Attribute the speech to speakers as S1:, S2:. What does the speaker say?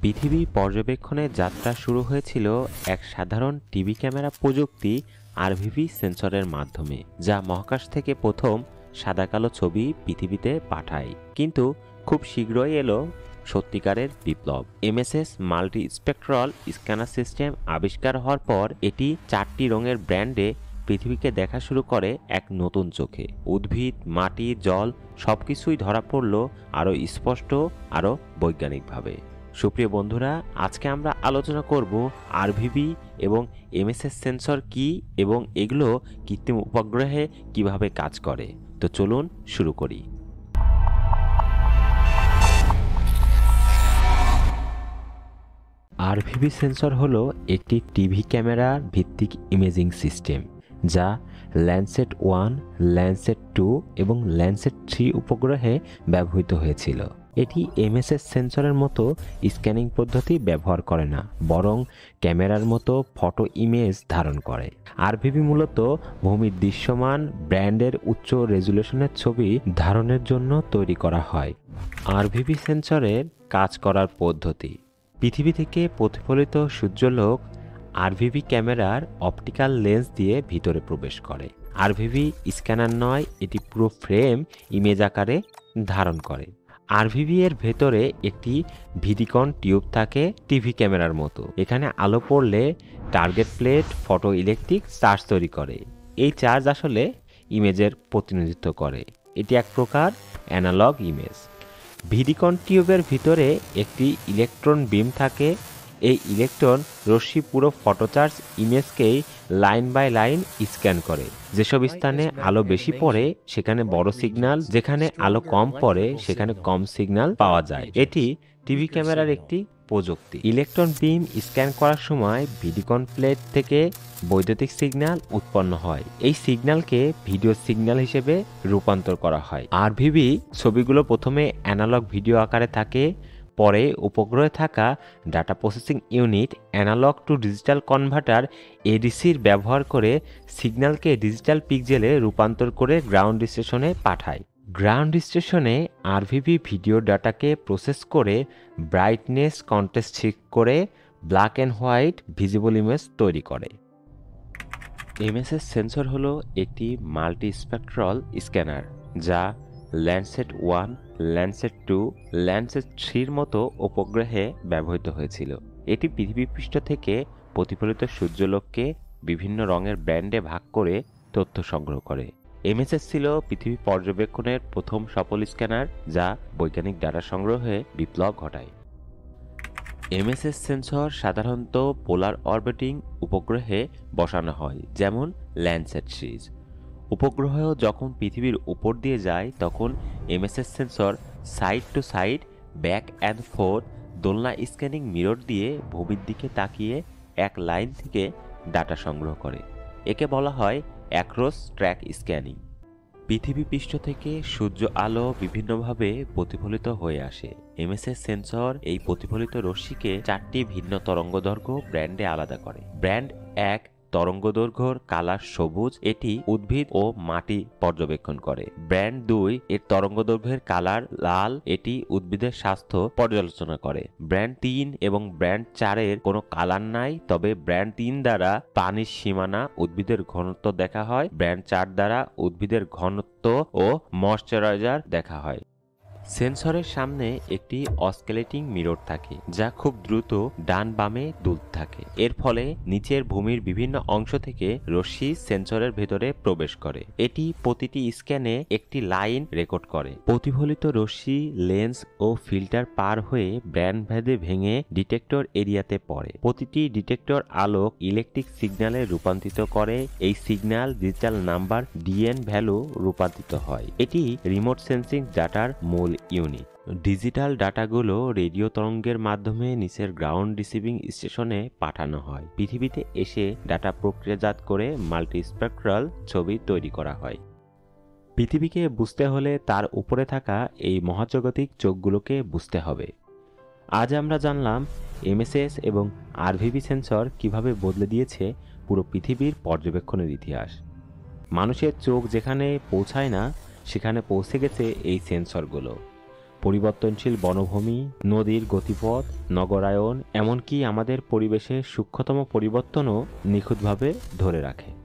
S1: পৃথিবী পর্যবেক্ষণের যাত্রা শুরু হয়েছিল এক সাধারণ টিভি ক্যামেরা প্রযুক্তি আরভিভি সেন্সরের মাধ্যমে, যা মহাকাশ থেকে প্রথম সাদাকালো ছবি পৃথিবীতে পাঠায়। কিন্তু খুব শীঘ্রই এলো সত্যিকারের বিপ্লব। MSS multi spectral scanner system আবিষ্কার হওয়ার পর এটি 4টি রঙের ব্র্যান্ডে পৃথিবীকে দেখা শুরু করে এক নতুন চোখে। উদ্ভিদ, মাটি, জল সবকিছুই ধরা পড়ল আরও স্পষ্ট, আরও বৈজ্ঞানিকভাবে। সুপ্রিয় বন্ধুরা, আজকে আমরা আলোচনা করব আরভিভি এবং এমএসএস সেন্সর কি এবং এগুলো কৃত্রিম উপগ্রহে কিভাবে কাজ করে। তো চলুন শুরু করি। আরভিভি সেন্সর হলো একটি টিভি ক্যামেরা ভিত্তিক ইমেজিং সিস্টেম, যা ল্যান্ডসেট 1, ল্যান্ডসেট 2 এবং ল্যান্ডসেট 3 উপগ্রহে ব্যবহৃত হয়েছিল। এটি এমএসএস সেন্সরের মতো স্ক্যানিং পদ্ধতি ব্যবহার করে না, বরং ক্যামেরার মতো ফটো ইমেজ ধারণ করে। আরভিভি মূলত ভূমির দৃশ্যমান ব্র্যান্ডের উচ্চ রেজুলেশনের ছবি ধারণের জন্য তৈরি করা হয়। আরভিভি সেন্সরের কাজ করার পদ্ধতি: পৃথিবী থেকে প্রতিফলিত সূর্যালোক আরভিভি ক্যামেরার অপটিক্যাল লেন্স দিয়ে ভিতরে প্রবেশ করে। আরভিভি স্ক্যানার নয়, এটি পুরো ফ্রেম ইমেজ আকারে ধারণ করে। আরভিভি এর ভেতরে একটি ভিডিকন টিউব থাকে, টিভি ক্যামেরার মতো। এখানে আলো পড়লে target plate photo electric charge তৈরি করে। এই চার্জ আসলে ইমেজের প্রতিনিধিত্ব করে। এটি এক প্রকার অ্যানালগ ইমেজ। ভিডিকন টিউবের ভিতরে একটি ইলেকট্রন বিম থাকে। এই ইলেকট্রন রশ্মি পুরো ফটোচার্জ ইমেজকেই লাইন বাই লাইন স্ক্যান করে। যেসব স্থানে আলো বেশি পড়ে সেখানে বড় সিগন্যাল, যেখানে আলো কম পড়ে সেখানে কম সিগন্যাল পাওয়া যায়। এটি টিভি ক্যামেরার একটি প্রযুক্তি। ইলেকট্রন বিম স্ক্যান করার সময় ভিডিকন প্লেট থেকে বৈদ্যুতিক সিগন্যাল উৎপন্ন হয়। এই সিগন্যালকে ভিডিও সিগন্যাল হিসেবে রূপান্তর করা হয়। আরভিভি ছবিগুলো প্রথমে অ্যানালগ ভিডিও আকারে থাকে, পরে উপগ্রহে থাকা data processing unit analog to digital converter এডিসির ব্যবহার করে সিগন্যালকে ডিজিটাল পিক্সেলে রূপান্তর করে গ্রাউন্ড স্টেশনে পাঠায়। গ্রাউন্ড স্টেশনে আরভিভি ভিডিও ডাটাকে প্রসেস করে ব্রাইটনেস কন্ট্রাস্ট ঠিক করে black and white visible image তৈরি করে। এমএসএস সেন্সর হলো একটি মাল্টি স্পেকট্রাল স্ক্যানার, যা ল্যান্ডসেট 1, ল্যান্ডসেট 2, ল্যান্ডসেট 3 মতো উপগ্রহে ব্যবহৃত হয়েছিল। এটি পৃথিবীপৃষ্ঠ থেকে প্রতিফলিত সূর্যালোককে বিভিন্ন রঙের ব্যান্ডে ভাগ করে তথ্য সংগ্রহ করে। এমএসএস ছিল পৃথিবী পর্যবেক্ষণের প্রথম সফল স্ক্যানার, যা বৈজ্ঞানিক ডাটা সংগ্রহে বিপ্লব ঘটায়। এমএসএস সেন্সর সাধারণত পোলার অরবিটিং উপগ্রহে বসানো হয়, যেমন ল্যান্ডসেট সিরিজ। উপগ্রহ যখন পৃথিবীর উপর দিয়ে যায় তখন MSS sensor side to side, back and forth দোলনা স্ক্যানিং মিরর দিয়ে ভূমির দিকে তাকিয়ে এক লাইন থেকে ডাটা সংগ্রহ করে। একে বলা হয় অ্যাক্রস ট্র্যাক স্ক্যানিং। পৃথিবী পৃষ্ঠ থেকে সূর্য আলো বিভিন্নভাবে প্রতিফলিত হয়ে আসে। এমএসএস সেন্সর এই প্রতিফলিত রশ্মিকে 4টি ভিন্ন তরঙ্গদৈর্ঘ্য ব্র্যান্ডে আলাদা করে। ব্র্যান্ড 1 তরঙ্গদৈর্ঘ্যর কালার সবুজ, এটি উদ্ভিদ ও মাটি পর্যবেক্ষণ করে। ব্র্যান্ড 2 এর তরঙ্গদৈর্ঘ্যের কালার লাল, এটি উদ্ভিদের স্বাস্থ্য পর্যালোচনা করে। ব্র্যান্ড 3 এবং ব্র্যান্ড 4 এর কোনো কালার নাই, তবে ব্র্যান্ড 3 দ্বারা পানির সীমানা, উদ্ভিদের ঘনত্ব দেখা হয়। ব্র্যান্ড 4 দ্বারা উদ্ভিদের ঘনত্ব ও ময়েশ্চারাইজার দেখা হয়। সেন্সরের সামনে একটি অসকিলেটিং মিরর থাকে, যা খুব দ্রুত ডান বামে দুলতে থাকে। এর ফলে নিচের ভূমির বিভিন্ন অংশ থেকে রশ্মি সেন্সরের ভেতরে প্রবেশ করে। এটি প্রতিটি স্ক্যানে একটি লাইন রেকর্ড করে। প্রতিফলিত রশ্মি লেন্স ও ফিল্টার পার হয়ে ব্যান্ড ভেদে ভেঙে ডিটেক্টর এরিয়াতে পড়ে। প্রতিটি ডিটেক্টর আলোক ইলেকট্রিক সিগন্যালে রূপান্তরিত করে। এই signal digital number DN value রূপান্তরিত হয়। এটি রিমোট সেন্সিং ডাটার মূল ইউনিট। ডিজিটাল ডাটাগুলো রেডিও তরঙ্গের মাধ্যমে নিচের গ্রাউন্ড রিসিভিং স্টেশনে পাঠানো হয়। পৃথিবীতে এসে ডাটা প্রক্রিয়াজাত করে মাল্টি স্পেকট্রাল ছবি তৈরি করা হয়। পৃথিবীকে বুঝতে হলে তার উপরে থাকা এই মহাজাগতিক চোখগুলোকে বুঝতে হবে। আজ আমরা জানলাম এমএসএস এবং আরভিভি সেন্সর কিভাবে বদলে দিয়েছে পুরো পৃথিবীর পর্যবেক্ষণের ইতিহাস। মানুষের চোখ যেখানে পৌঁছায় না সেখানে পৌঁছে গেছে এই সেন্সরগুলো। পরিবর্তনশীল বনভূমি, নদীর গতিপথ, নগরায়ন, এমনকি আমাদের পরিবেশের সূক্ষ্মতম পরিবর্তনও নিখুঁতভাবে ধরে রাখে।